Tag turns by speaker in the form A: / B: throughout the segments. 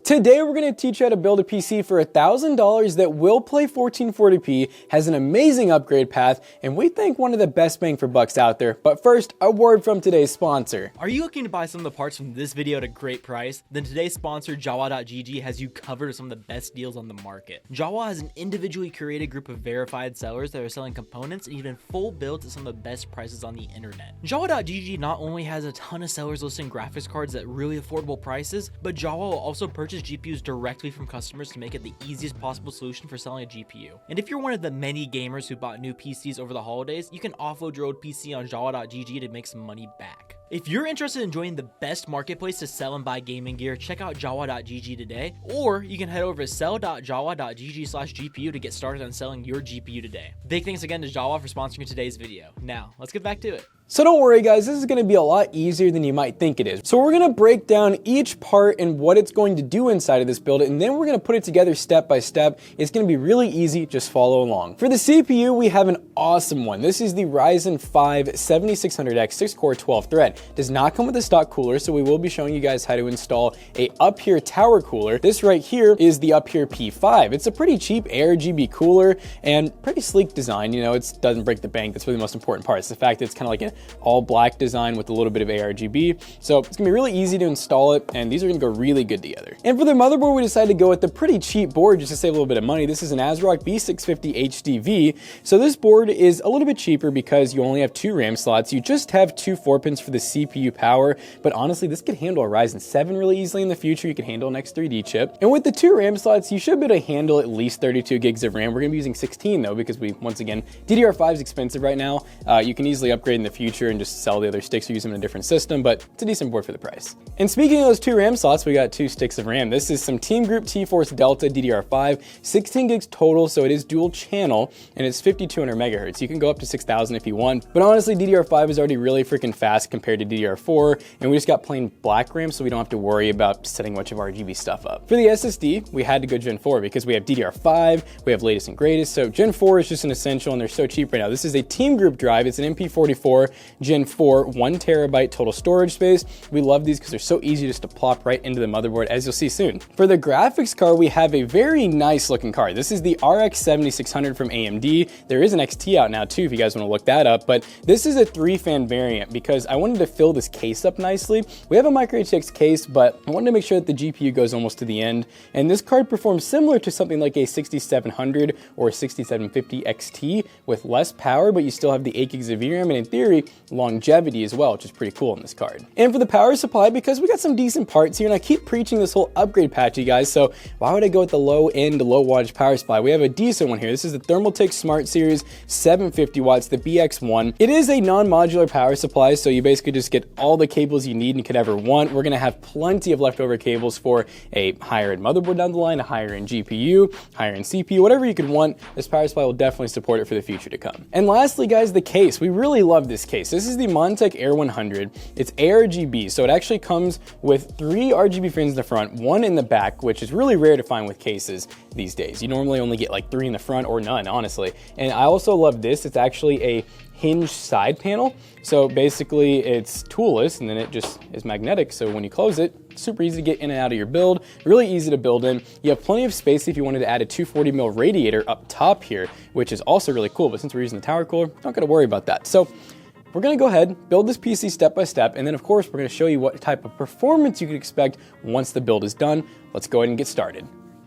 A: Today we're going to teach you how to build a PC for $1,000 that will play 1440p, has an amazing upgrade path, and we think one of the best bang for bucks out there. But first, a word from today's sponsor.
B: Are you looking to buy some of the parts from this video at a great price? Then today's sponsor, Jawa.gg, has you covered with some of the best deals on the market. Jawa has an individually curated group of verified sellers that are selling components and even full builds at some of the best prices on the internet. Jawa.gg not only has a ton of sellers listing graphics cards at really affordable prices, but Jawa will also purchase GPUs directly from customers to make it the easiest possible solution for selling a GPU. And if you're one of the many gamers who bought new PCs over the holidays, you can offload your old PC on Jawa.gg to make some money back. If you're interested in joining the best marketplace to sell and buy gaming gear, check out Jawa.gg today, or you can head over to sell.jawa.gg/GPU to get started on selling your GPU today. Big thanks again to Jawa for sponsoring today's video. Now, let's get back to it.
A: So don't worry guys, this is going to be a lot easier than you might think it is. So we're going to break down each part and what it's going to do inside of this build, and then we're going to put it together step by step. It's going to be really easy, just follow along. For the CPU, we have an awesome one. This is the Ryzen 5 7600X 6-core 12-thread. Does not come with a stock cooler, so we will be showing you guys how to install a Uphere tower cooler. This right here is the Uphere P5. It's a pretty cheap ARGB cooler and pretty sleek design. You know, it doesn't break the bank. That's really the most important part. It's the fact that it's kind of like an all black design with a little bit of ARGB. So it's gonna be really easy to install it, and these are gonna go really good together. And for the motherboard, we decided to go with the pretty cheap board just to save a little bit of money. This is an ASRock B650M-HDV. So this board is a little bit cheaper because you only have 2 RAM slots. You just have 2 4-pins for the CPU power, but honestly, this could handle a Ryzen 7 really easily in the future. You could handle an X3D chip. And with the 2 RAM slots, you should be able to handle at least 32 gigs of RAM. We're gonna be using 16 though, because once again, DDR5 is expensive right now. You can easily upgrade in the future and just sell the other sticks or use them in a different system, but it's a decent board for the price. And speaking of those 2 RAM slots, we got 2 sticks of RAM. This is some TeamGroup T-Force Delta DDR5, 16 gigs total, so it is dual channel, and it's 5200 megahertz. You can go up to 6000 if you want, but honestly, DDR5 is already really freaking fast compared to DDR4, and we just got plain black RAM, so we don't have to worry about setting much of RGB stuff up. For the SSD, we had to go Gen 4 because we have DDR5, we have latest and greatest, so Gen 4 is just an essential, and they're so cheap right now. This is a TeamGroup drive. It's an MP44 Gen 4, 1 terabyte total storage space. We love these because they're so easy just to plop right into the motherboard, as you'll see soon. For the graphics card, we have a very nice looking card. This is the RX 7600 from AMD. There is an XT out now too, if you guys want to look that up, but this is a 3-fan variant because I wanted to fill this case up nicely. We have a micro HX case, but I wanted to make sure that the GPU goes almost to the end, and this card performs similar to something like a 6700 or 6750 XT with less power, but you still have the 8 gigs of VRAM, and in theory, longevity as well, which is pretty cool on this card. And for the power supply, because we got some decent parts here, and I keep preaching this whole upgrade path, you guys, so why would I go with the low end, low wattage power supply? We have a decent one here. This is the ThermalTake Smart Series 750 watts, the BX1. It is a non-modular power supply, so you basically just get all the cables you need and could ever want. We're gonna have plenty of leftover cables for a higher end motherboard down the line, a higher end GPU, higher end CPU, whatever you could want. This power supply will definitely support it for the future to come. And lastly, guys, the case. We really love this case. This is the Montech Air 100. It's ARGB, so it actually comes with 3 RGB fins in the front, 1 in the back, which is really rare to find with cases these days. You normally only get like 3 in the front or none, honestly. And I also love this. It's actually a hinge side panel. So basically it's toolless, and then it just is magnetic. So when you close it, super easy to get in and out of your build, really easy to build in. You have plenty of space if you wanted to add a 240mm radiator up top here, which is also really cool. But since we're using the tower cooler, don't gotta worry about that. So we're gonna go ahead, build this PC step by step, and then of course, we're gonna show you what type of performance you could expect once the build is done. Let's go ahead and get started.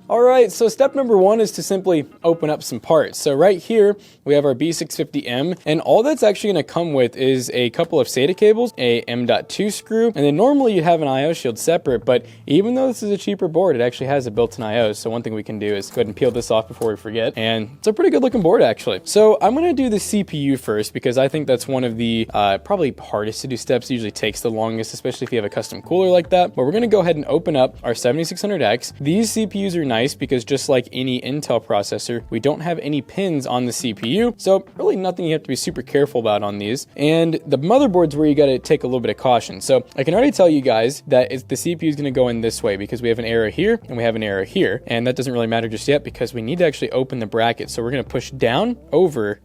A: All right, so step number 1 is to simply open up some parts. So right here, we have our B650M, and all that's actually gonna come with is a couple of SATA cables, a M.2 screw, and then normally you have an I/O shield separate, but even though this is a cheaper board, it actually has a built-in I/O, so one thing we can do is go ahead and peel this off before we forget, and it's a pretty good looking board actually. So I'm gonna do the CPU first, because I think that's one of the probably hardest to do steps. It usually takes the longest, especially if you have a custom cooler like that, but we're gonna go ahead and open up our 7600X. These CPUs are nice because just like any Intel processor, we don't have any pins on the CPU, so really nothing you have to be super careful about on these. And the motherboard's where you got to take a little bit of caution. So I can already tell you guys that the CPU is going to go in this way because we have an arrow here and we have an arrow here, and that doesn't really matter just yet because we need to actually open the bracket. So we're going to push down, over,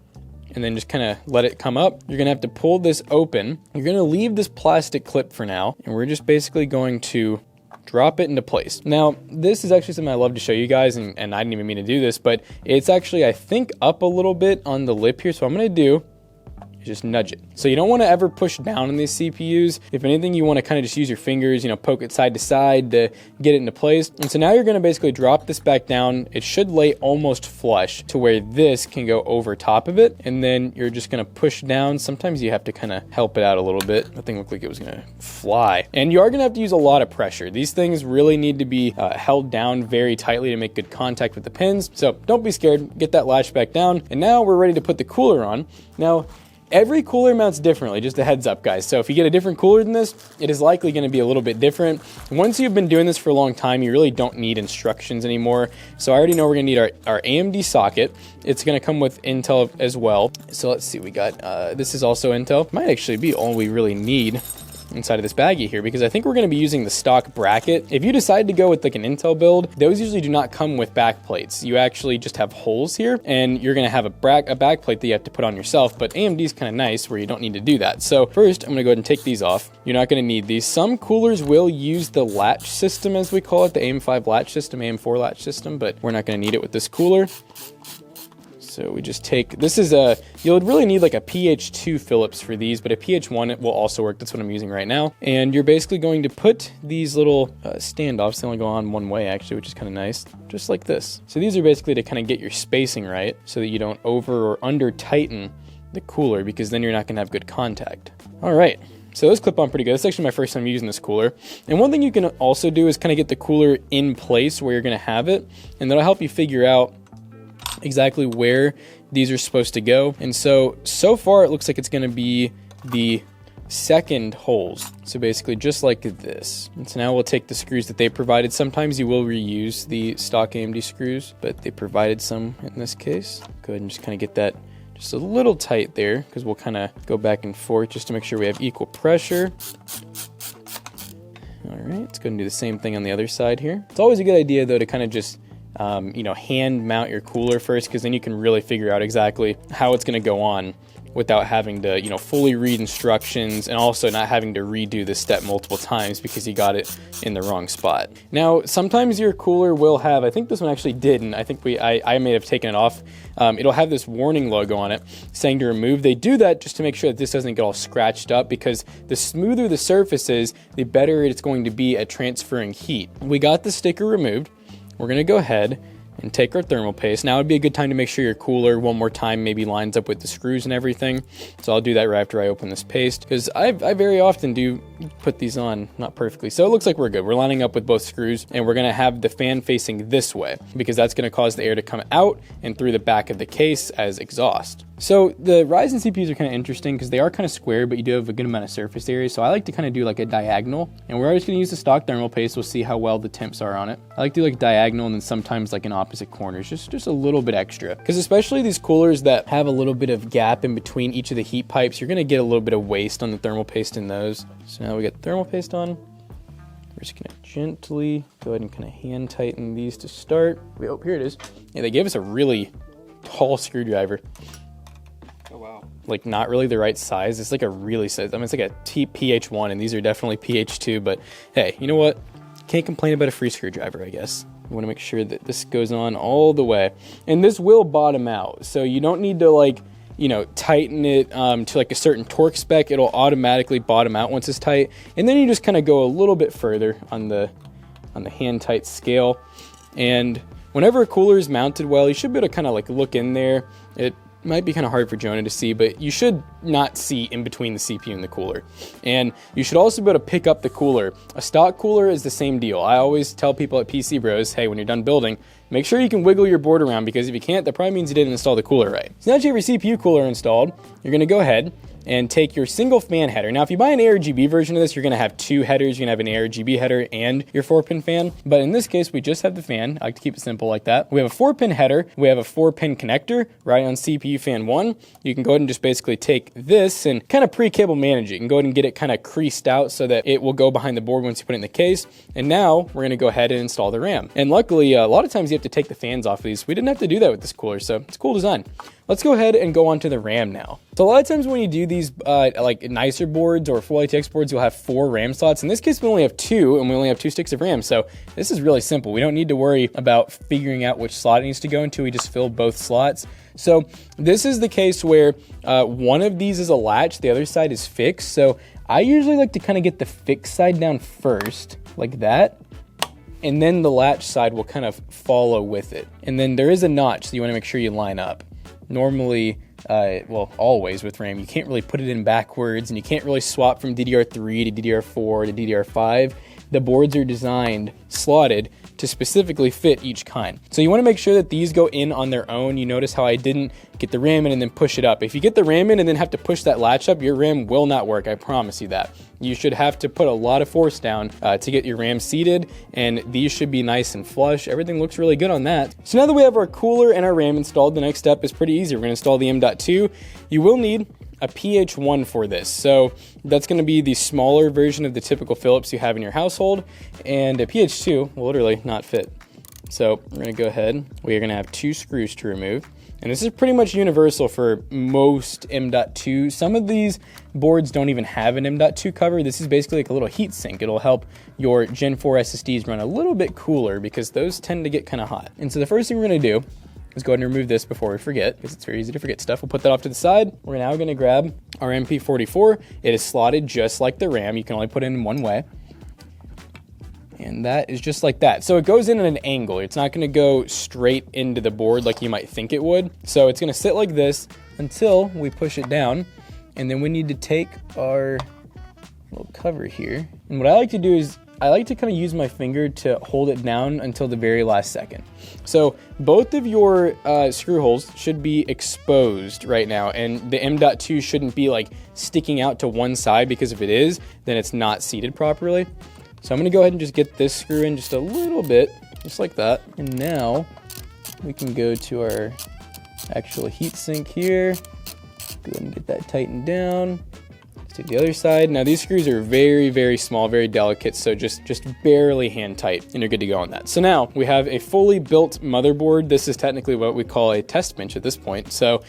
A: and then just kind of let it come up. You're gonna have to pull this open. You're gonna leave this plastic clip for now, and we're just basically going to drop it into place. Now, this is actually something I love to show you guys, and I didn't even mean to do this, but it's actually, I think, up a little bit on the lip here. So what I'm gonna do, just nudge it. So you don't want to ever push down on these CPUs. If anything, you want to kind of just use your fingers, you know, poke it side to side to get it into place. And so now you're going to basically drop this back down. It should lay almost flush to where this can go over top of it. And then you're just going to push down. Sometimes you have to kind of help it out a little bit. That thing looked like it was going to fly. And you are going to have to use a lot of pressure. These things really need to be held down very tightly to make good contact with the pins. So don't be scared. Get that latch back down. And now we're ready to put the cooler on. Now, every cooler mounts differently, just a heads up, guys. So if you get a different cooler than this, it is likely going to be a little bit different. Once you've been doing this for a long time, you really don't need instructions anymore. So I already know we're going to need our AMD socket. It's going to come with Intel as well. So let's see, we got, this is also Intel. Might actually be all we really need inside of this baggie here, because I think we're going to be using the stock bracket. If you decide to go with like an Intel build, those usually do not come with back plates. You actually just have holes here, and you're going to have a back plate that you have to put on yourself. But AMD is kind of nice where you don't need to do that. So first, I'm going to go ahead and take these off. You're not going to need these. Some coolers will use the latch system, as we call it, the AM5 latch system, AM4 latch system, but we're not going to need it with this cooler. So we just take, this is a, you'll really need like a PH2 Phillips for these, but a PH1 it will also work. That's what I'm using right now. And you're basically going to put these little standoffs, they only go on one way actually, which is kind of nice, just like this. So these are basically to kind of get your spacing right so that you don't over or under tighten the cooler, because then you're not gonna have good contact. All right. So those clip on pretty good. That's actually my first time using this cooler. And one thing you can also do is kind of get the cooler in place where you're gonna have it, and that'll help you figure out exactly where these are supposed to go. And so far it looks like it's going to be the second holes. So basically just like this. And so now we'll take the screws that they provided. Sometimes you will reuse the stock AMD screws, but they provided some in this case. Go ahead and just kind of get that just a little tight there, because we'll kind of go back and forth just to make sure we have equal pressure. All right, let's go and do the same thing on the other side here. It's always a good idea though to kind of just you know, hand mount your cooler first, because then you can really figure out exactly how it's going to go on without having to, you know, fully read instructions, and also not having to redo this step multiple times because you got it in the wrong spot. Now, sometimes your cooler will have, I think this one actually didn't, I think I may have taken it off. It'll have this warning logo on it saying to remove. They do that just to make sure that this doesn't get all scratched up, because the smoother the surface is, the better it's going to be at transferring heat. We got the sticker removed. We're going to go ahead and take our thermal paste. Now would be a good time to make sure your cooler one more time maybe lines up with the screws and everything. So I'll do that right after I open this paste, because I very often do put these on not perfectly. So it looks like we're good. We're lining up with both screws, and we're going to have the fan facing this way, because that's going to cause the air to come out and through the back of the case as exhaust. So the Ryzen CPUs are kind of interesting because they are kind of square, but you do have a good amount of surface area. So I like to kind of do like a diagonal, and we're always going to use the stock thermal paste. We'll see how well the temps are on it. I like to do like diagonal, and then sometimes like in opposite corners, just a little bit extra. Because especially these coolers that have a little bit of gap in between each of the heat pipes, you're going to get a little bit of waste on the thermal paste in those. So now we got thermal paste on. We're just going to gently go ahead and kind of hand tighten these to start. Oh, here it is. Yeah, they gave us a really tall screwdriver.
B: Oh, wow. Like
A: not really the right size. It's like a really size. I mean, it's like a PH1, and these are definitely PH2, but hey, you know what? Can't complain about a free screwdriver, I guess. You want to make sure that this goes on all the way. And this will bottom out, so you don't need to like, you know, tighten it to like a certain torque spec. It'll automatically bottom out once it's tight. And then you just kind of go a little bit further on the hand tight scale. And whenever a cooler is mounted well, you should be able to kind of like look in there. It might be kind of hard for Jonah to see, but you should not see in between the CPU and the cooler. And you should also be able to pick up the cooler. A stock cooler is the same deal. I always tell people at PC Bros, hey, when you're done building, make sure you can wiggle your board around, because if you can't, that probably means you didn't install the cooler right. So now that you have your CPU cooler installed, you're going to go ahead and take your single fan header. Now, if you buy an ARGB version of this, you're gonna have two headers. You're gonna have an ARGB header and your 4-pin fan. But in this case, we just have the fan. I like to keep it simple like that. We have a 4-pin header. We have a 4-pin connector right on CPU fan 1. You can go ahead and just basically take this and kind of pre-cable manage it. You can go ahead and get it kind of creased out so that it will go behind the board once you put it in the case. And now we're gonna go ahead and install the RAM. And luckily, a lot of times you have to take the fans off of these. We didn't have to do that with this cooler, so it's a cool design. let's go ahead and go on to the RAM now. So a lot of times when you do these like nicer boards or full ATX boards, you'll have 4 RAM slots. In this case, we only have 2, and we only have 2 sticks of RAM. So this is really simple. We don't need to worry about figuring out which slot it needs to go into. We just fill both slots. So this is the case where one of these is a latch, the other side is fixed. So I usually like to kind of get the fixed side down first, like that. And then the latch side will kind of follow with it. And then there is a notch, so you want to make sure you line up. Normally, well, always with RAM, you can't really put it in backwards, and you can't really swap from DDR3 to DDR4 to DDR5. The boards are designed, slotted, to specifically fit each kind. So you want to make sure that these go in on their own. You notice how I didn't get the RAM in and then push it up. If you get the RAM in and then have to push that latch up, your RAM will not work, I promise you that. You should have to put a lot of force down to get your RAM seated, and these should be nice and flush. Everything looks really good on that. So now that we have our cooler and our RAM installed, the next step is pretty easy. We're going to install the M.2. You will need a PH1 for this. So that's going to be the smaller version of the typical Philips you have in your household, and a PH2 will literally not fit. So we're going to go ahead. We are going to have 2 screws to remove. And this is pretty much universal for most M.2. Some of these boards don't even have an M.2 cover. This is basically like a little heat sink. It'll help your Gen 4 SSDs run a little bit cooler because those tend to get kind of hot. And so the first thing we're going to do is go ahead and remove this before we forget, because it's very easy to forget stuff. We'll put that off to the side. We're now going to grab our MP44. It is slotted just like the RAM. You can only put it in one way. And that is just like that. So it goes in at an angle. It's not going to go straight into the board like you might think it would. So it's going to sit like this until we push it down. And then we need to take our little cover here. And what I like to do is I like to kind of use my finger to hold it down until the very last second. So both of your screw holes should be exposed right now, and the M.2 shouldn't be like sticking out to one side, because if it is, then it's not seated properly. So I'm going to go ahead and just get this screw in just a little bit, just like that. And now we can go to our actual heat sink here. Go ahead and get that tightened down. To the other side. Now these screws are very, very small, very delicate, so just barely hand tight, and you're good to go on that. So now we have a fully built motherboard. This is technically what we call a test bench at this point. So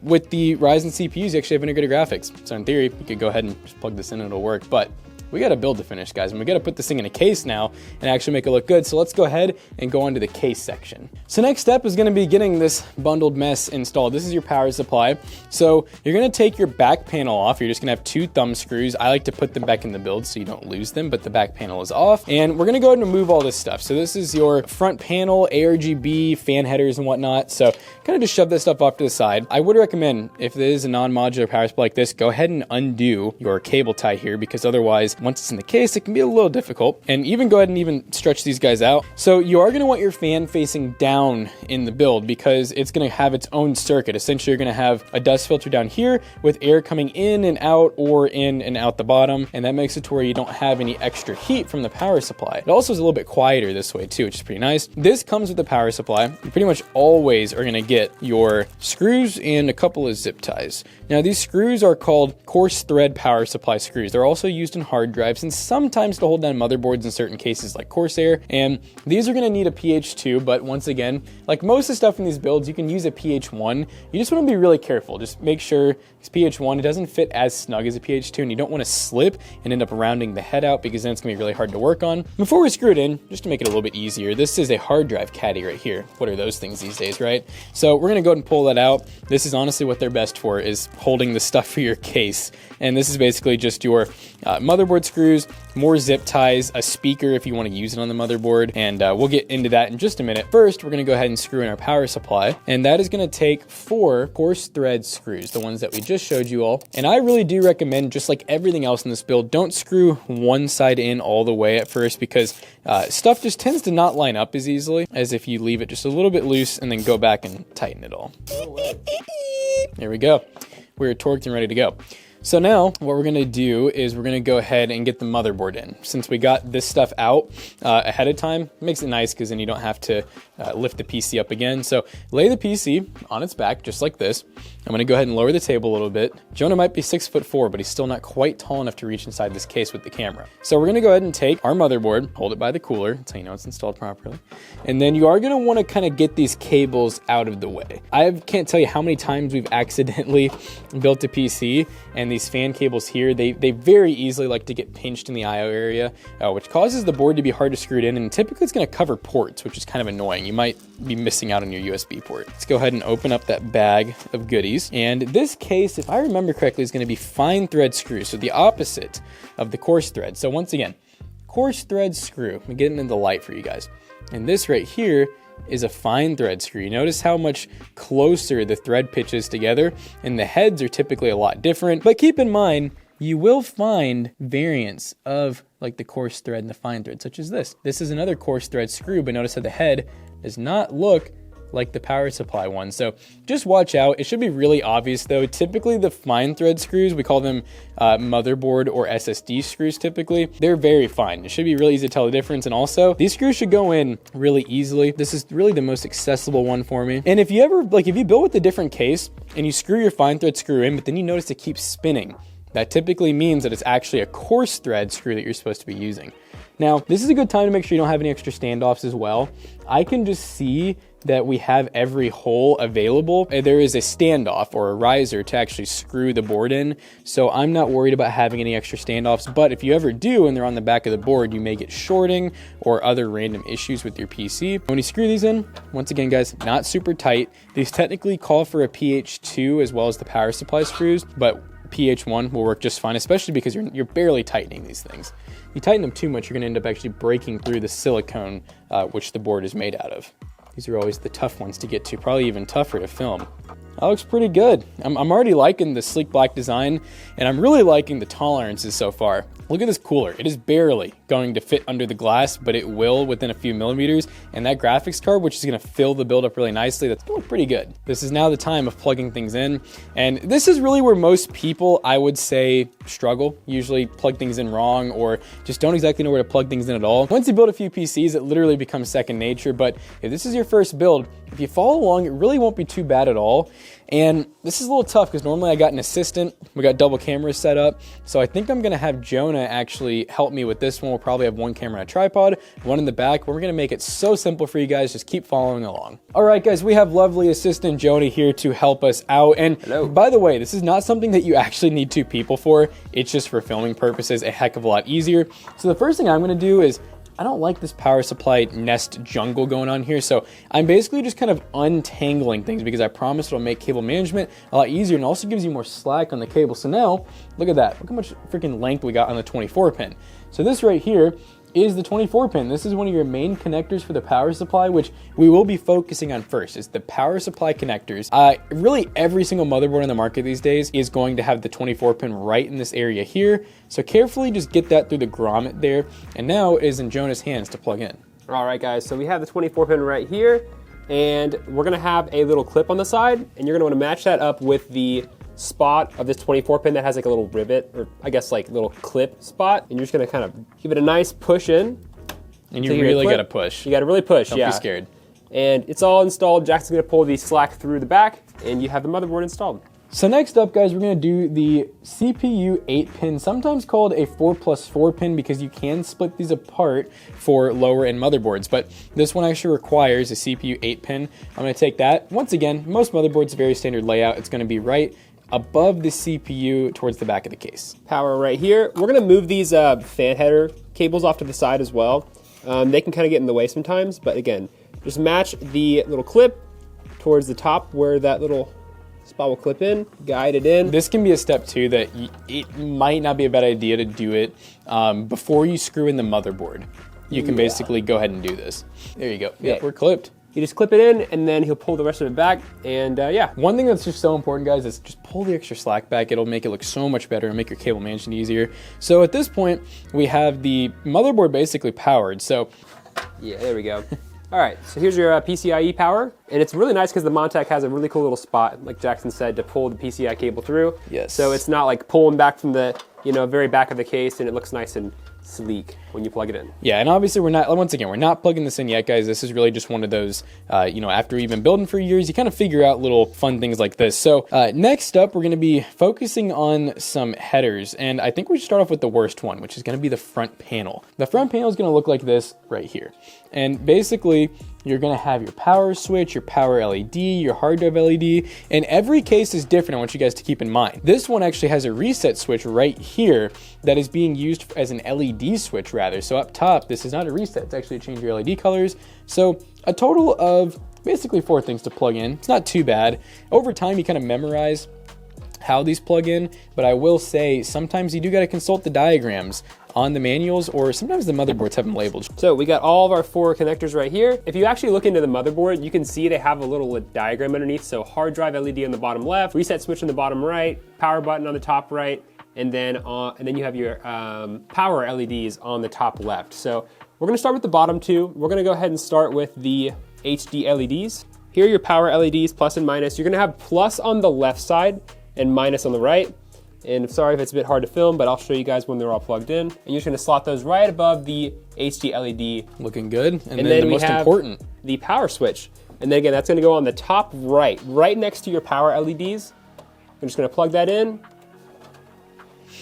A: with the Ryzen CPUs, you actually have integrated graphics. So in theory, you could go ahead and just plug this in and it'll work, but we got to build to finish, guys, and we got to put this thing in a case now and actually make it look good. So let's go ahead and go on to the case section. So next step is going to be getting this bundled mess installed. This is your power supply. So you're going to take your back panel off. You're just going to have 2 thumb screws. I like to put them back in the build so you don't lose them, but the back panel is off. And we're going to go ahead and remove all this stuff. So this is your front panel, ARGB, fan headers and whatnot. So kind of just shove this stuff off to the side. I would recommend, if it is a non-modular power supply like this, go ahead and undo your cable tie here, because otherwise, once it's in the case, it can be a little difficult. And even go ahead and even stretch these guys out. So you are going to want your fan facing down in the build, because it's going to have its own circuit. Essentially, you're going to have a dust filter down here with air coming in and out, or in and out the bottom, and that makes it to where you don't have any extra heat from the power supply. It also is a little bit quieter this way too, which is pretty nice. This comes with the power supply. You pretty much always are going to get your screws and a couple of zip ties. Now these screws are called coarse thread power supply screws. They're also used in hard drives and sometimes to hold down motherboards in certain cases like Corsair. And these are going to need a PH2, but once again, like most of the stuff in these builds, you can use a PH1. You just want to be really careful. Just make sure this PH1, it doesn't fit as snug as a PH2, and you don't want to slip and end up rounding the head out, because then it's going to be really hard to work on. Before we screw it in, just to make it a little bit easier, this is a hard drive caddy right here. What are those things these days, right? So we're going to go ahead and pull that out. This is honestly what they're best for, is holding the stuff for your case. And this is basically just your motherboard screws, more zip ties, a speaker if you want to use it on the motherboard, and we'll get into that in just a minute. First, we're going to go ahead and screw in our power supply, and that is going to take 4 coarse thread screws, the ones that we just showed you all. And I really do recommend, just like everything else in this build, don't screw one side in all the way at first, because stuff just tends to not line up as easily as if you leave it just a little bit loose and then go back and tighten it all. There we go. We're torqued and ready to go. So now what we're gonna do is we're gonna go ahead and get the motherboard in. Since we got this stuff out ahead of time, it makes it nice because then you don't have to lift the PC up again. So lay the PC on its back, just like this. I'm gonna go ahead and lower the table a little bit. Jonah might be 6'4", but he's still not quite tall enough to reach inside this case with the camera. So we're gonna go ahead and take our motherboard, hold it by the cooler, that's how you know it's installed properly. And then you are gonna wanna kind of get these cables out of the way. I can't tell you how many times we've accidentally built a PC, and these fan cables here, they very easily like to get pinched in the I/O area, which causes the board to be hard to screw in, and typically it's gonna cover ports, which is kind of annoying. You might be missing out on your USB port. Let's go ahead and open up that bag of goodies. And this case, if I remember correctly, is gonna be fine thread screws, so the opposite of the coarse thread. So once again, coarse thread screw. I'm getting into the light for you guys. And this right here is a fine thread screw. You notice how much closer the thread pitch is together, and the heads are typically a lot different. But keep in mind, you will find variants of like the coarse thread and the fine thread, such as this. This is another coarse thread screw, but notice how the head does not look like the power supply one. So just watch out. It should be really obvious though. Typically the fine thread screws, we call them motherboard or SSD screws typically. They're very fine. It should be really easy to tell the difference. And also these screws should go in really easily. This is really the most accessible one for me. And if you ever, like if you build with a different case and you screw your fine thread screw in, but then you notice it keeps spinning, that typically means that it's actually a coarse thread screw that you're supposed to be using. Now, this is a good time to make sure you don't have any extra standoffs as well. I can just see that we have every hole available. There is a standoff or a riser to actually screw the board in, so I'm not worried about having any extra standoffs. But if you ever do and they're on the back of the board, you may get shorting or other random issues with your PC. When you screw these in, once again guys, not super tight. These technically call for a PH2 as well as the power supply screws, but PH1 will work just fine, especially because you're barely tightening these things. You tighten them too much, you're gonna end up actually breaking through the silicone which the board is made out of. These are always the tough ones to get to, probably even tougher to film. That looks pretty good. I'm already liking the sleek black design, and I'm really liking the tolerances so far. Look at this cooler. It is barely going to fit under the glass, but it will within a few millimeters. And that graphics card, which is gonna fill the build up really nicely, that's gonna look pretty good. This is now the time of plugging things in. And this is really where most people, I would say, struggle. Usually plug things in wrong or just don't exactly know where to plug things in at all. Once you build a few PCs, it literally becomes second nature. But if this is your first build, if you follow along, it really won't be too bad at all. And this is a little tough because normally I got an assistant. We got double cameras set up. So I think I'm gonna have Jonah actually help me with this one. We'll probably have one camera on a tripod, one in the back. We're gonna make it so simple for you guys. Just keep following along. All right, guys, we have lovely assistant Jonah here to help us out. And hello. By the way, this is not something that you actually need two people for. It's just for filming purposes, a heck of a lot easier. So the first thing I'm gonna do is, I don't like this power supply nest jungle going on here, so I'm basically just kind of untangling things because I promise it'll make cable management a lot easier and also gives you more slack on the cable. So now, look at that. Look how much freaking length we got on the 24 pin. So this right here is the 24 pin. This is one of your main connectors for the power supply, which we will be focusing on first, is the power supply connectors. Really every single motherboard on the market these days is going to have the 24 pin right in this area here. So carefully just get that through the grommet there. And now it is in Jonah's hands to plug in.
C: All right, guys, so we have the 24 pin right here, and we're gonna have a little clip on the side, and you're gonna wanna match that up with the spot of this 24 pin that has like a little rivet, or I guess like little clip spot, and you're just gonna kind of give it a nice push in.
A: And you really gotta push.
C: You gotta really push,
A: Don't
C: yeah.
A: be scared.
C: And it's all installed. Jackson's gonna pull the slack through the back, and you have the motherboard installed.
A: So next up, guys, we're gonna do the CPU 8 pin, sometimes called a 4+4 pin because you can split these apart for lower end motherboards, but this one actually requires a CPU 8 pin. I'm gonna take that. Once again, most motherboards, very standard layout. It's gonna be right above the CPU towards the back of the case.
C: Power right here. We're gonna move these fan header cables off to the side as well. They can kind of get in the way sometimes, but again, just match the little clip towards the top where that little spot will clip in, guide it in.
A: This can be a step too that it might not be a bad idea to do it before you screw in the motherboard. You can basically go ahead and do this. There you go. Yep, we're clipped.
C: You just clip it in, and then he'll pull the rest of it back, and yeah.
A: One thing that's just so important, guys, is just pull the extra slack back. It'll make it look so much better and make your cable management easier. So at this point, we have the motherboard basically powered. So
C: yeah, there we go. All right, so here's your PCIe power, and it's really nice because the Montech has a really cool little spot, like Jackson said, to pull the PCI cable through.
A: Yes.
C: So it's not like pulling back from the, very back of the case, and it looks nice and sleek when you plug it in.
A: Yeah, and obviously we're not plugging this in yet, guys. This is really just one of those, after you've been building for years, you kind of figure out little fun things like this. So next up, we're going to be focusing on some headers, and I think we should start off with the worst one, which is going to be the front panel. The front panel is going to look like this right here. And basically, you're going to have your power switch, your power LED, your hard drive LED, and every case is different. I want you guys to keep in mind. This one actually has a reset switch right here that is being used as an LED switch rather. So up top, this is not a reset, it's actually to change your LED colors. So a total of basically 4 things to plug in. It's not too bad. Over time, you kind of memorize how these plug in, but I will say sometimes you do got to consult the diagrams on the manuals, or sometimes the motherboards have them labeled.
C: So we got all of our 4 connectors right here. If you actually look into the motherboard, you can see they have a little diagram underneath. So hard drive LED on the bottom left, reset switch on the bottom right, power button on the top right, and then you have your power LEDs on the top left. So we're gonna start with the bottom 2. We're gonna go ahead and start with the HD LEDs. Here are your power LEDs, plus and minus. You're gonna have plus on the left side and minus on the right. And I'm sorry if it's a bit hard to film, but I'll show you guys when they're all plugged in. And you're just gonna slot those right above the HD LED.
A: Looking good. And then the most important,
C: the power switch. And then again, that's gonna go on the top right next to your power LEDs. I'm just gonna plug that in.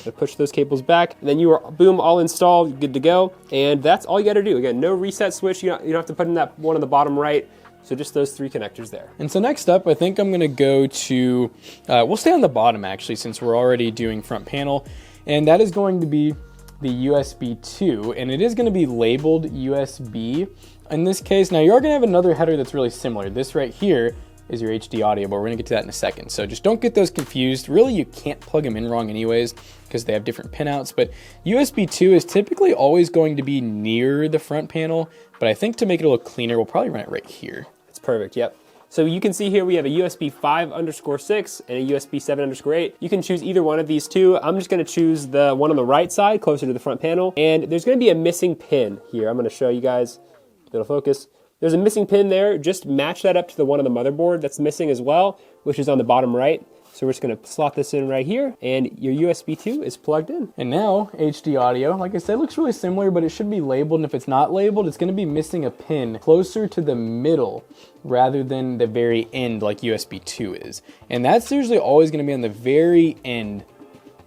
C: Gonna push those cables back, and then you are, boom, all installed, good to go. And that's all you gotta do. Again, no reset switch. You don't have to put in that one on the bottom right. So just those 3 connectors there.
A: And so next up, I think I'm gonna go to, we'll stay on the bottom actually, since we're already doing front panel. And that is going to be the USB 2, and it is gonna be labeled USB in this case. Now you are gonna have another header that's really similar. This right here is your HD audio, but we're gonna get to that in a second. So just don't get those confused. Really, you can't plug them in wrong anyways, because they have different pinouts, but USB 2 is typically always going to be near the front panel, but I think to make it a little cleaner, we'll probably run it right here.
C: Perfect, yep. So you can see here we have a USB 5_6 and a USB 7_8. You can choose either one of these 2. I'm just gonna choose the one on the right side, closer to the front panel. And there's gonna be a missing pin here. I'm gonna show you guys, it'll focus. There's a missing pin there. Just match that up to the one on the motherboard that's missing as well, which is on the bottom right. So we're just gonna slot this in right here, and your USB 2 is plugged in.
A: And now, HD audio, like I said, looks really similar, but it should be labeled, and if it's not labeled, it's gonna be missing a pin closer to the middle rather than the very end like USB 2 is. And that's usually always gonna be on the very end.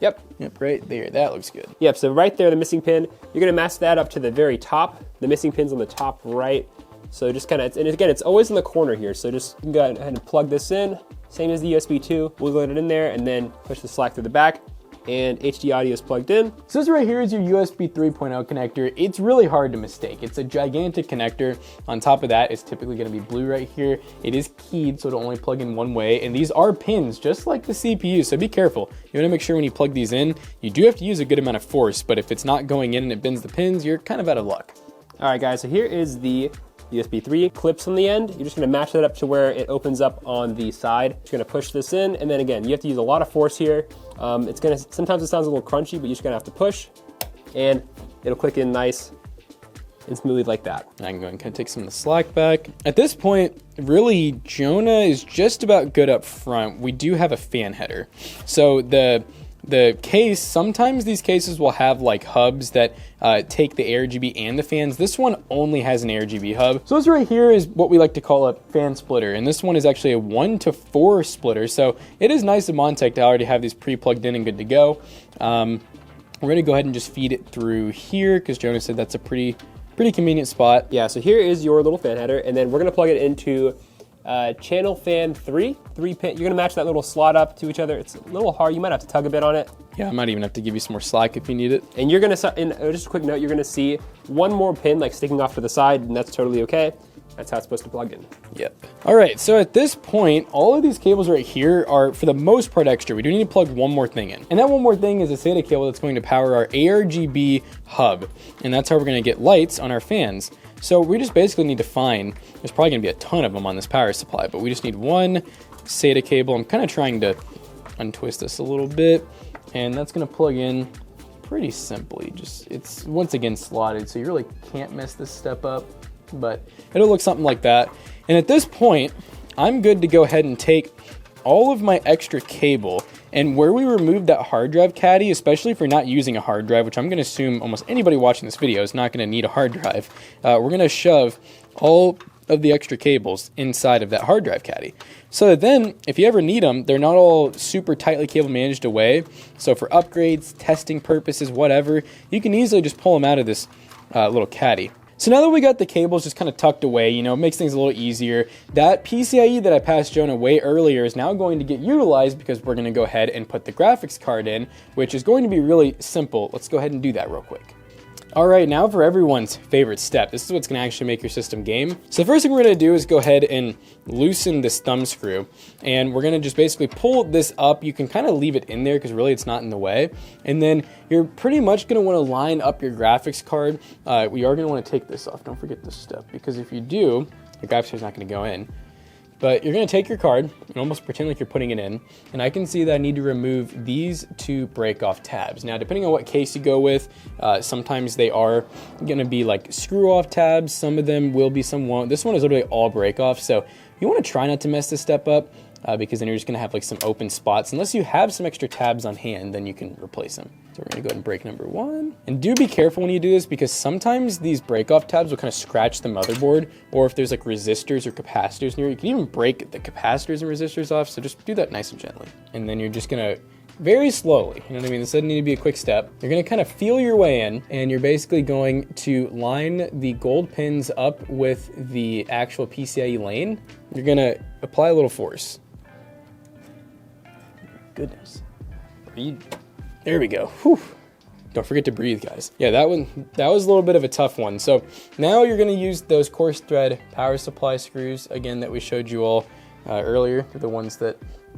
C: Yep,
A: right there, that looks good.
C: Yep, so right there, the missing pin, you're gonna match that up to the very top. The missing pin's on the top right. So just kind of, and again, it's always in the corner here. So just go ahead and plug this in. Same as the USB 2, wiggle it in there and then push the slack through the back, and HD audio is plugged in.
A: So this right here is your USB 3.0 connector. It's really hard to mistake. It's a gigantic connector. On top of that, it's typically gonna be blue right here. It is keyed, so it'll only plug in one way, and these are pins, just like the CPU, so be careful. You wanna make sure when you plug these in, you do have to use a good amount of force, but if it's not going in and it bends the pins, you're kind of out of luck.
C: All right, guys, so here is the USB 3 clips on the end. You're just gonna match that up to where it opens up on the side. You're gonna push this in, and then again, you have to use a lot of force here. Sometimes it sounds a little crunchy, but you're just gonna have to push, and it'll click in nice and smoothly like that.
A: I can go and kind of take some of the slack back. At this point, really, Jonah is just about good up front. We do have a fan header. So the case, sometimes these cases will have like hubs that take the ARGB and the fans. This one only has an ARGB hub. So this right here is what we like to call a fan splitter. And this one is actually a 1:4 splitter. So it is nice of Montech to already have these pre-plugged in and good to go. We're gonna go ahead and just feed it through here because Jonah said that's a pretty convenient spot.
C: Yeah, so here is your little fan header, and then we're gonna plug it into channel fan 3 pin. You're gonna match that little slot up to each other. It's a little hard. You might have to tug a bit on it.
A: Yeah, I might even have to give you some more slack if you need it.
C: And you're gonna, just a quick note, you're gonna see one more pin like sticking off to the side, and that's totally okay. That's how it's supposed to plug in.
A: Yep. All right, so at this point, all of these cables right here are, for the most part, extra. We do need to plug one more thing in. And that one more thing is a SATA cable that's going to power our ARGB hub. And that's how we're gonna get lights on our fans. So we just basically need to find, there's probably gonna be a ton of them on this power supply, but we just need one SATA cable. I'm kind of trying to untwist this a little bit, and that's gonna plug in pretty simply. Just, it's once again slotted, so you really can't mess this step up. but it'll look something like that. And at this point, I'm good to go ahead and take all of my extra cable, and where we removed that hard drive caddy, especially if you're not using a hard drive, which I'm going to assume almost anybody watching this video is not going to need a hard drive, we're going to shove all of the extra cables inside of that hard drive caddy. So that then, if you ever need them, they're not all super tightly cable managed away. So for upgrades, testing purposes, whatever, you can easily just pull them out of this little caddy. So now that we got the cables just kind of tucked away, you know, it makes things a little easier. That PCIe that I passed Jonah way earlier is now going to get utilized because we're going to go ahead and put the graphics card in, which is going to be really simple. Let's go ahead and do that real quick. All right, now for everyone's favorite step. This is what's going to actually make your system game. So the first thing we're going to do is go ahead and loosen this thumb screw, and we're going to just basically pull this up. You can kind of leave it in there because really it's not in the way. And then you're pretty much going to want to line up your graphics card. We are going to want to take this off. Don't forget this step, because if you do, the graphics card's not going to go in. But you're going to take your card and almost pretend like you're putting it in. And I can see that I need to remove these two break off tabs. Now, depending on what case you go with, sometimes they are going to be like screw off tabs. Some of them will be, some won't. This one is literally all break off. So you want to try not to mess this step up because then you're just going to have like some open spots. Unless you have some extra tabs on hand, then you can replace them. So we're going to go ahead and break number one. And do be careful when you do this, because sometimes these break off tabs will kind of scratch the motherboard, or if there's like resistors or capacitors near, you can even break the capacitors and resistors off. So just do that nice and gently. And then you're just going to very slowly, you know what I mean? This doesn't need to be a quick step. You're going to kind of feel your way in, and you're basically going to line the gold pins up with the actual PCIe lane. You're going to apply a little force. Goodness. There we go. Whew. Don't forget to breathe, guys. Yeah, that was a little bit of a tough one. So now you're going to use those coarse thread power supply screws, again, that we showed you all earlier. They're the ones that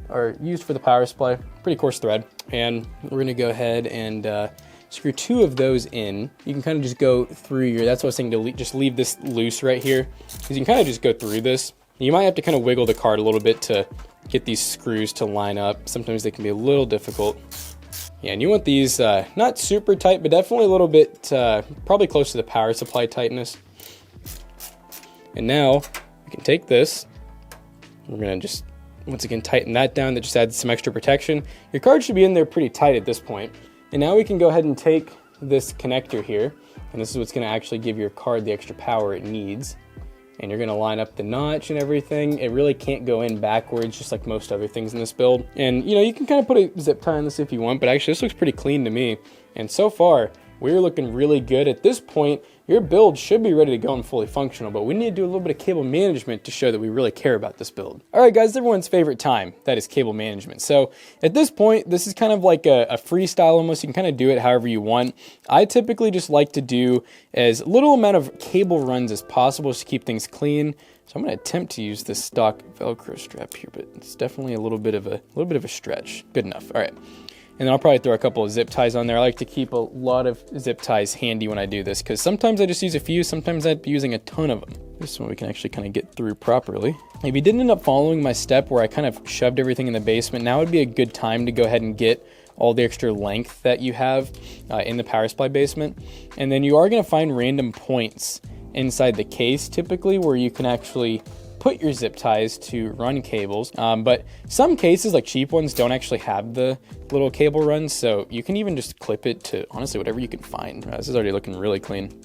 A: are used for the power supply. Pretty coarse thread. And we're going to go ahead and screw two of those in. You can kind of just go through your, that's what I was saying, to just leave this loose right here, because you can kind of just go through this. You might have to kind of wiggle the card a little bit to get these screws to line up. Sometimes they can be a little difficult. Yeah, and you want these not super tight, but definitely a little bit, probably close to the power supply tightness. And now we can take this. We're gonna just, once again, tighten that down. That just adds some extra protection. Your card should be in there pretty tight at this point. And now we can go ahead and take this connector here, and this is what's gonna actually give your card the extra power it needs. And you're going to line up the notch and everything. It really can't go in backwards, just like most other things in this build. And you know, you can kind of put a zip tie on this if you want, but actually this looks pretty clean to me. And so far, we're looking really good. At this point, your build should be ready to go and fully functional, but we need to do a little bit of cable management to show that we really care about this build. All right, guys, everyone's favorite time, that is cable management. So at this point, this is kind of like a freestyle almost. You can kind of do it however you want. I typically just like to do as little amount of cable runs as possible just to keep things clean. So I'm going to attempt to use this stock Velcro strap here, but it's definitely a little bit of a stretch. Good enough. All right. And then I'll probably throw a couple of zip ties on there. I like to keep a lot of zip ties handy when I do this, because sometimes I just use a few, sometimes I'd be using a ton of them. This one we can actually kind of get through properly. If you didn't end up following my step where I kind of shoved everything in the basement, now would be a good time to go ahead and get all the extra length that you have in the power supply basement. And then you are going to find random points inside the case typically where you can actually put your zip ties to run cables, but some cases, like cheap ones, don't actually have the little cable runs, so you can even just clip it to honestly whatever you can find. This is already looking really clean.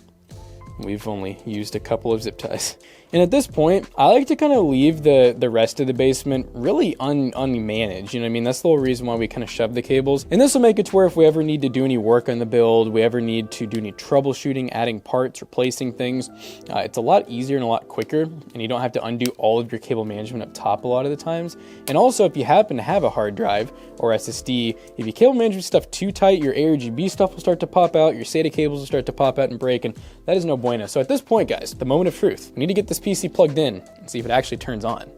A: We've only used a couple of zip ties. And at this point, I like to kind of leave the rest of the basement really unmanaged. You know what I mean? That's the whole reason why we kind of shove the cables. And this will make it to where if we ever need to do any work on the build, we ever need to do any troubleshooting, adding parts, replacing things, it's a lot easier and a lot quicker. And you don't have to undo all of your cable management up top a lot of the times. And also, if you happen to have a hard drive or SSD, if your cable management stuff too tight, your ARGB stuff will start to pop out, your SATA cables will start to pop out and break, and that is no bueno. So at this point, guys, the moment of truth, we need to get this PC plugged in and see if it actually turns on.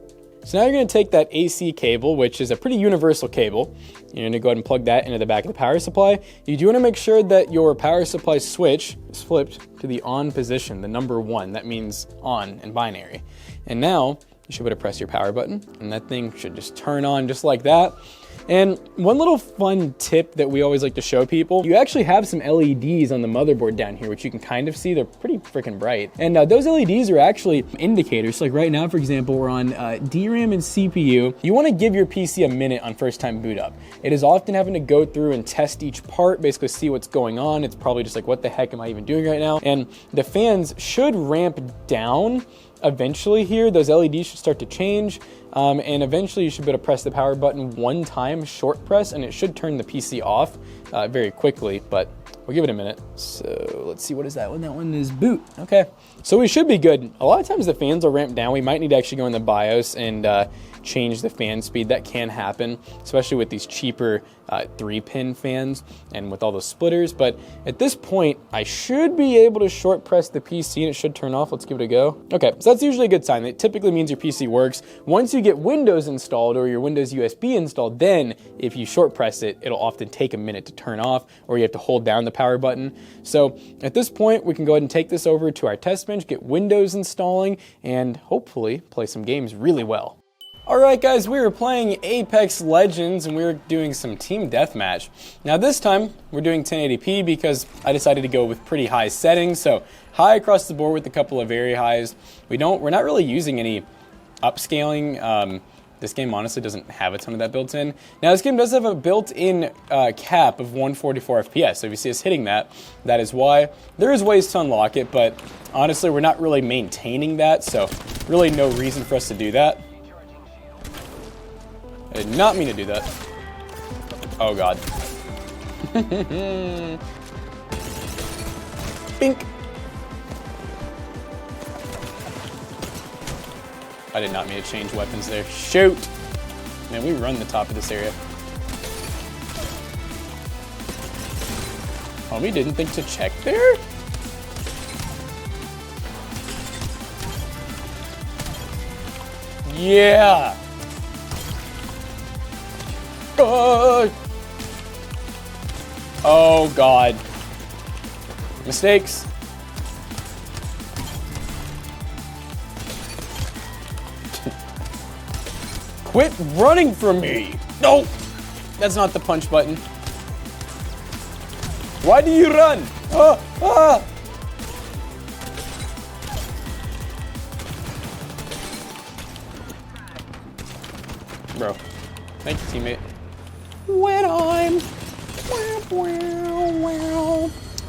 A: So now you're going to take that AC cable, which is a pretty universal cable. You're going to go ahead and plug that into the back of the power supply. You do want to make sure that your power supply switch is flipped to the on position, the number 1. That means on in binary. And now you should be able to press your power button, and that thing should just turn on just like that. And one little fun tip that we always like to show people, you actually have some LEDs on the motherboard down here, which you can kind of see. They're pretty freaking bright. And those LEDs are actually indicators. So like right now, for example, we're on DRAM and CPU. You want to give your PC a minute on first time boot up. It is often having to go through and test each part, basically see what's going on. It's probably just like, what the heck am I even doing right now? And the fans should ramp down eventually here. Those LEDs should start to change. And eventually you should be able to press the power button one time, short press, and it should turn the PC off very quickly, but we'll give it a minute. So let's see, what is that one? That one is boot. Okay, so we should be good. A lot of times the fans will ramp down. We might need to actually go in the BIOS and change the fan speed. That can happen, especially with these cheaper 3-pin fans and with all those splitters. But at this point, I should be able to short press the PC and it should turn off. Let's give it a go. Okay, so that's usually a good sign. It typically means your PC works. Once you get Windows installed or your Windows USB installed, then if you short press it, it'll often take a minute to turn off, or you have to hold down the power button. So at this point, we can go ahead and take this over to our test bench, get Windows installing, and hopefully play some games really well. Alright guys, we were playing Apex Legends and we were doing some team deathmatch. Now this time, we're doing 1080p because I decided to go with pretty high settings, so high across the board with a couple of very highs. We're not really using any upscaling. This game honestly doesn't have a ton of that built in. Now this game does have a built-in cap of 144 FPS, so if you see us hitting that, that is why. There is ways to unlock it, but honestly we're not really maintaining that, so really no reason for us to do that. I did not mean to do that. Oh god. Bink. I did not mean to change weapons there. Shoot! Man, we run the top of this area. Homie didn't think to check there? Yeah! Oh god. Mistakes. Quit running from me! No! That's not the punch button. Why do you run? Ah! Ah! Bro. Thank you, teammate. When I'm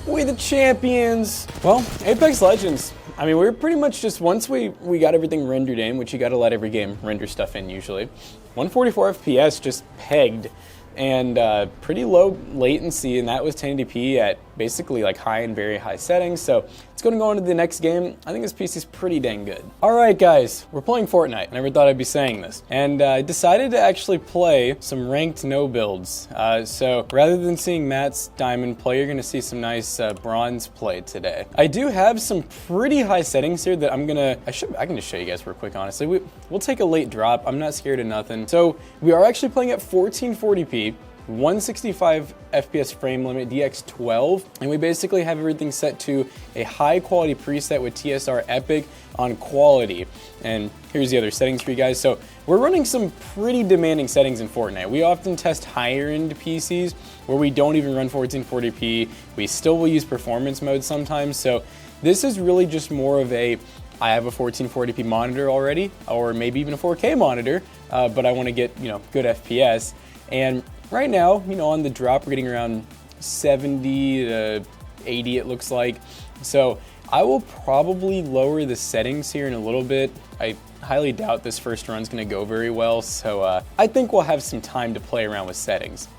A: we the champions. Well, Apex Legends. I mean, we're pretty much just, once we got everything rendered in, which you gotta let every game render stuff in usually, 144 FPS just pegged, and pretty low latency, and that was 1080p at basically like high and very high settings. So it's going to go into the next game. I think this PC's pretty dang good. All right, guys, we're playing Fortnite. I never thought I'd be saying this, and I decided to actually play some ranked no builds. So rather than seeing Matt's diamond play, you're going to see some nice bronze play today. I do have some pretty high settings here that I can just show you guys real quick. Honestly, we'll take a late drop. I'm not scared of nothing. So we are actually playing at 1440p. 165 FPS frame limit, DX12, and we basically have everything set to a high quality preset with TSR Epic on quality. And here's the other settings for you guys. So we're running some pretty demanding settings in Fortnite. We often test higher end PCs where we don't even run 1440p. We still will use performance mode sometimes. So this is really just more of a, I have a 1440p monitor already, or maybe even a 4K monitor, but I want to get, good FPS. And right now, on the drop, we're getting around 70 to 80, it looks like. So I will probably lower the settings here in a little bit. I highly doubt this first run's gonna go very well, so I think we'll have some time to play around with settings.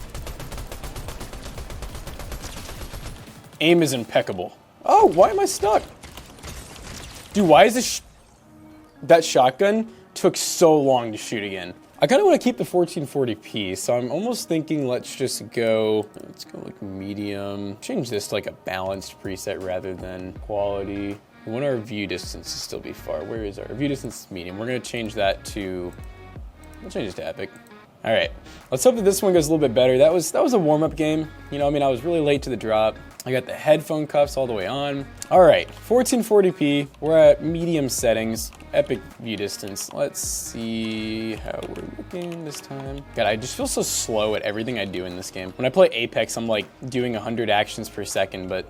A: Aim is impeccable. Oh, why am I stuck? Dude, why is this that shotgun took so long to shoot again? I kind of want to keep the 1440p, so I'm almost thinking let's go like medium. Change this to like a balanced preset rather than quality. We want our view distance to still be far. Where is our view distance? Medium. We're going to change that to, we'll change it to epic. All right, let's hope that this one goes a little bit better. That was a warm-up game. I was really late to the drop. I got the headphone cuffs all the way on. All right, 1440p. We're at medium settings. Epic view distance. Let's see how we're looking this time. God, I just feel so slow at everything I do in this game. When I play Apex, I'm like doing 100 actions per second, but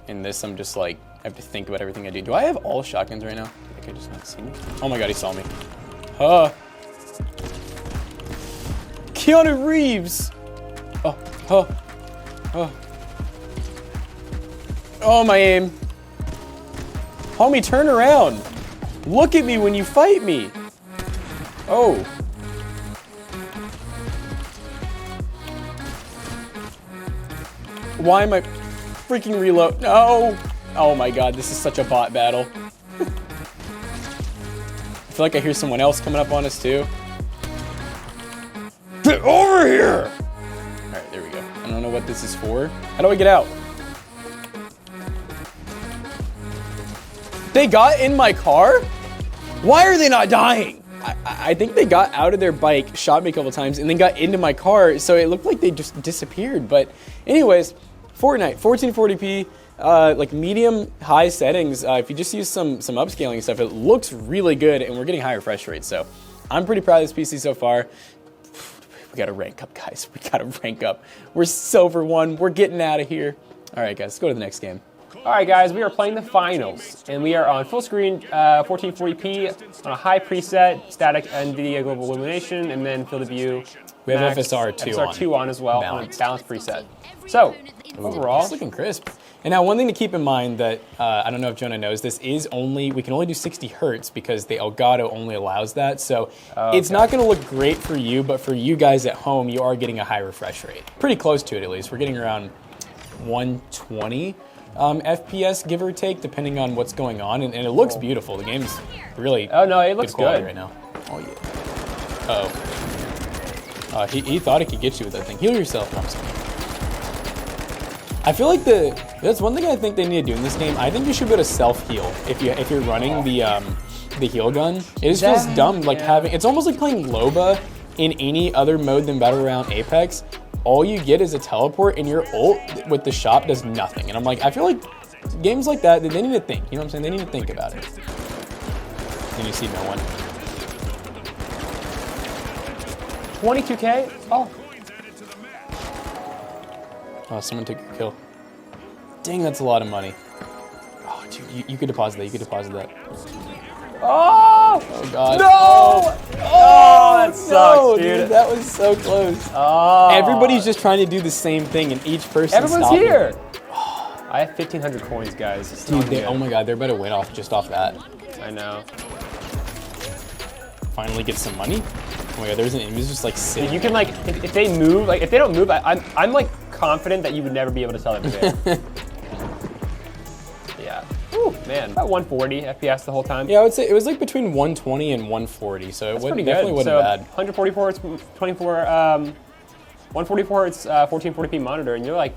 A: in this, I'm just like, I have to think about everything I do. Do I have all shotguns right now? Like I just not see me? Oh my God, he saw me. Huh. Keanu Reeves. Oh, oh, oh. Oh, my aim. Homie, turn around. Look at me when you fight me. Oh. Why am I freaking reload? No. Oh my God, this is such a bot battle. I feel like I hear someone else coming up on us too. Get over here! All right, there we go. I don't know what this is for. How do I get out? They got in my car? Why are they not dying? I think they got out of their bike, shot me a couple times, and then got into my car, so it looked like they just disappeared. But anyways, Fortnite, 1440p, like medium high settings. If you just use some upscaling and stuff, it looks really good, and we're getting higher refresh rates. So I'm pretty proud of this PC so far. We gotta rank up, guys. We gotta rank up. We're silver 1. We're getting out of here. All right, guys, let's go to the next game.
C: All right, guys, we are playing the finals, and we are on full screen 1440p on a high preset, static NVIDIA global illumination, and then field of view.
A: We have FSR2
C: on as well,
A: balance.
C: on a balanced preset. So, overall,
A: it's looking crisp. And now one thing to keep in mind that, I don't know if Jonah knows, this is only, we can only do 60 hertz because the Elgato only allows that. So it's not gonna look great for you, but for you guys at home, you are getting a high refresh rate. Pretty close to it at least. We're getting around 120 FPS, give or take, depending on what's going on. And it looks beautiful. The game's really
C: it looks
A: quality
C: good
A: right now. Oh yeah. Uh-oh. He thought he could get you with that thing. Heal yourself. No, I'm sorry. I feel like that's one thing I think they need to do in this game. I think you should be able to self-heal if you're running the heal gun. It just feels dumb, like having. It's almost like playing Loba in any other mode than Battle Royale Apex. All you get is a teleport, and your ult with the shop does nothing. And I'm like, I feel like games like that, they need to think. You know what I'm saying? They need to think about it. And you see no one.
C: 22K?
A: Oh, someone took your kill. Dang, that's a lot of money. Oh, dude, you could deposit that. You could deposit that.
C: Oh!
A: Oh, God.
C: No!
A: Oh,
C: that sucks,
A: dude. That was so close.
C: Oh.
A: Everybody's just trying to do the same thing, and each person
C: Everyone's here. I have 1,500 coins, guys.
A: Dude, oh my God, they're about to win just off that.
C: I know.
A: Finally get some money. Oh my God, there's an image just like sitting.
C: Dude, you can like, if they move, like if they don't move, I'm like confident that you would never be able to tell everything. Yeah. Ooh, man. About 140 FPS the whole time.
A: Yeah, I would say it was like between 120 and 140, so it definitely wasn't bad.
C: 144 hertz, 144 hertz, 1440p monitor, and you're like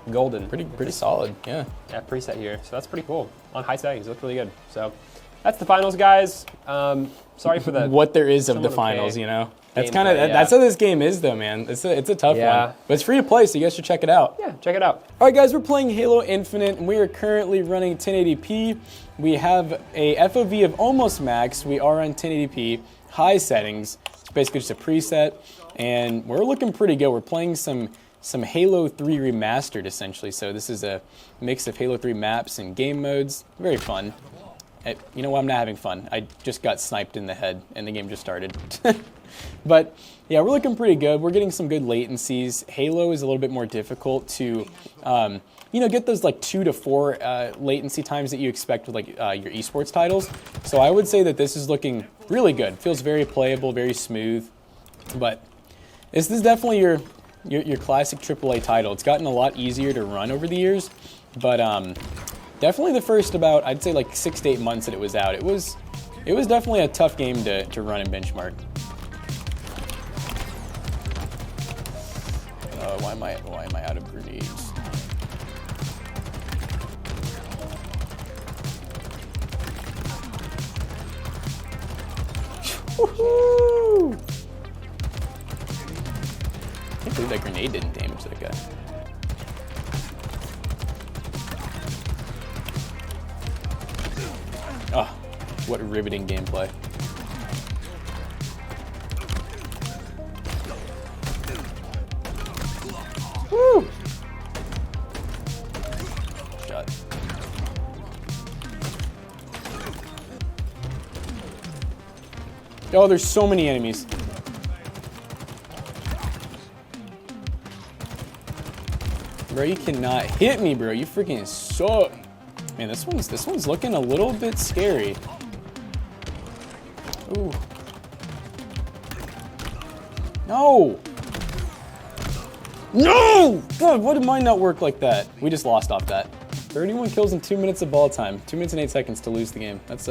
C: golden.
A: Pretty solid, yeah.
C: Yeah, preset here, so that's pretty cool. On high settings, it looks really good. So that's the finals, guys. Sorry for the
A: what there is of the finals, you know. That's kind of that's how this game is, though, man. It's a tough one, but it's free to play, so you guys should check it out.
C: Yeah, check it out.
A: All right, guys, we're playing Halo Infinite, and we are currently running 1080p. We have a FOV of almost max. We are on 1080p, high settings. It's basically just a preset, and we're looking pretty good. We're playing some Halo 3 remastered, essentially. So this is a mix of Halo 3 maps and game modes. Very fun. You know what? I'm not having fun. I just got sniped in the head, and the game just started. But yeah, we're looking pretty good. We're getting some good latencies. Halo is a little bit more difficult to, you know, get those like 2 to 4 latency times that you expect with like your esports titles. So I would say that this is looking really good. Feels very playable, very smooth. But this is definitely your classic AAA title. It's gotten a lot easier to run over the years, but definitely the first about, I'd say like 6 to 8 months that it was out, it was definitely a tough game to run and benchmark. Why am I out of grenades? Woohoo! I can't believe that grenade didn't damage that guy. Oh, what riveting gameplay. Woo! Shot. Oh, there's so many enemies. Bro, you cannot hit me, bro. You freaking suck. Man, this one's looking a little bit scary. Ooh. No! No! God, why did mine not work like that? We just lost off that. 31 kills in 2 minutes of ball time. 2 minutes and 8 seconds to lose the game. That's,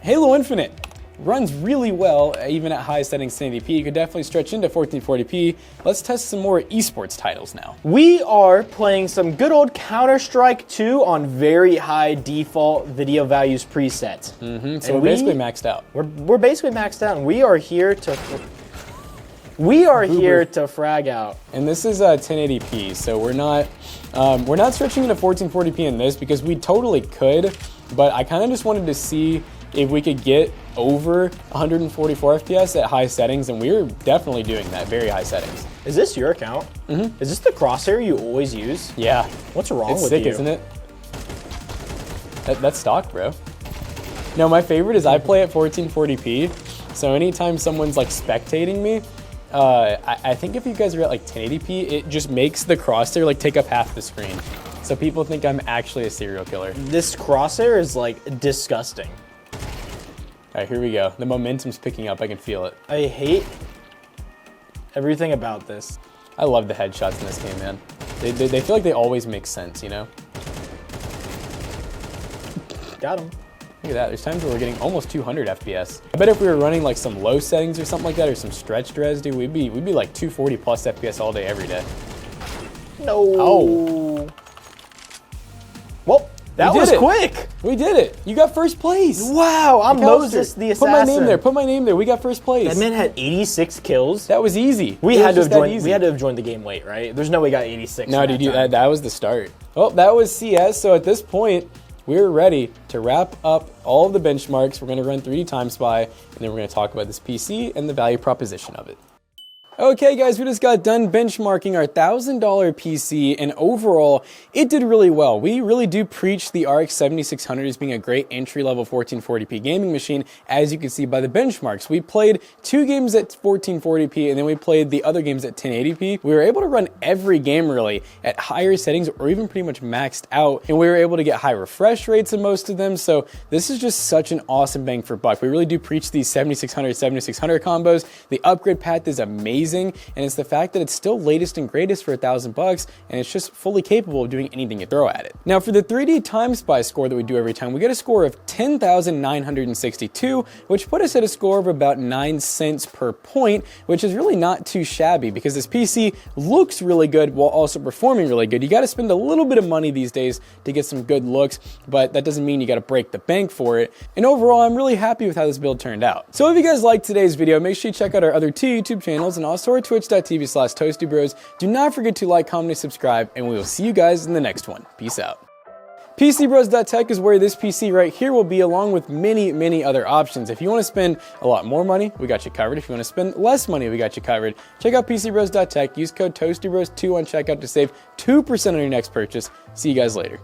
A: Halo Infinite runs really well, even at high settings 1080p. You could definitely stretch into 1440p. Let's test some more esports titles now.
D: We are playing some good old Counter-Strike 2 on very high default video values presets.
A: So we're basically maxed out.
D: We're basically maxed out, and we are here to frag out.
A: And this is 1080p, so we're not stretching into 1440p in this because we totally could, but I kind of just wanted to see if we could get over 144 FPS at high settings, and we were definitely doing that, very high settings.
D: Is this your account? Is this the crosshair you always use?
A: Yeah.
D: What's wrong with
A: sick,
D: you?
A: Isn't it? That's stock, bro. No, my favorite is I play at 1440p, so anytime someone's like spectating me, I think if you guys are at like 1080p, it just makes the crosshair like take up half the screen. So people think I'm actually a serial killer.
D: This crosshair is like disgusting.
A: All right, here we go. The momentum's picking up. I can feel it.
D: I hate everything about this.
A: I love the headshots in this game, man. They feel like they always make sense, you know?
D: Got him.
A: Look at that. There's times where we're getting almost 200 FPS. I bet if we were running like some low settings or something like that, or some stretched res, dude, we'd be like 240 plus FPS all day, every day.
D: No.
A: Oh.
D: Well, that was quick.
A: We did it. You got first place.
D: Wow, I'm Moses the assassin.
A: Put my name there. Put my name there. We got first place.
D: That man had 86 kills.
A: That was easy.
D: We had to have joined the game late, right? There's no way we got 86.
A: No, dude, that was the start. Well, that was CS. So at this point, we're ready to wrap up all of the benchmarks. We're going to run 3D Time Spy, and then we're going to talk about this PC and the value proposition of it. Okay guys, we just got done benchmarking our $1,000 PC, and overall, it did really well. We really do preach the RX 7600 as being a great entry-level 1440p gaming machine, as you can see by the benchmarks. We played 2 games at 1440p, and then we played the other games at 1080p. We were able to run every game really at higher settings, or even pretty much maxed out, and we were able to get high refresh rates in most of them, so this is just such an awesome bang for buck. We really do preach these 7600 combos. The upgrade path is amazing. And it's the fact that it's still latest and greatest for $1,000, and it's just fully capable of doing anything you throw at it. Now for the 3D Time Spy score that we do every time, we get a score of 10,962, which put us at a score of about 9 cents per point, which is really not too shabby because this PC looks really good while also performing really good. You got to spend a little bit of money these days to get some good looks, but that doesn't mean you got to break the bank for it. And overall, I'm really happy with how this build turned out. So if you guys liked today's video, make sure you check out our other 2 YouTube channels and also our twitch.tv/toastybros. Do not forget to like, comment, and subscribe, and we will see you guys in the next one. Peace out. PCBros.tech is where this PC right here will be, along with many, many other options. If you want to spend a lot more money, we got you covered. If you want to spend less money, we got you covered. Check out PCBros.tech. Use code ToastyBros2 on checkout to save 2% on your next purchase. See you guys later.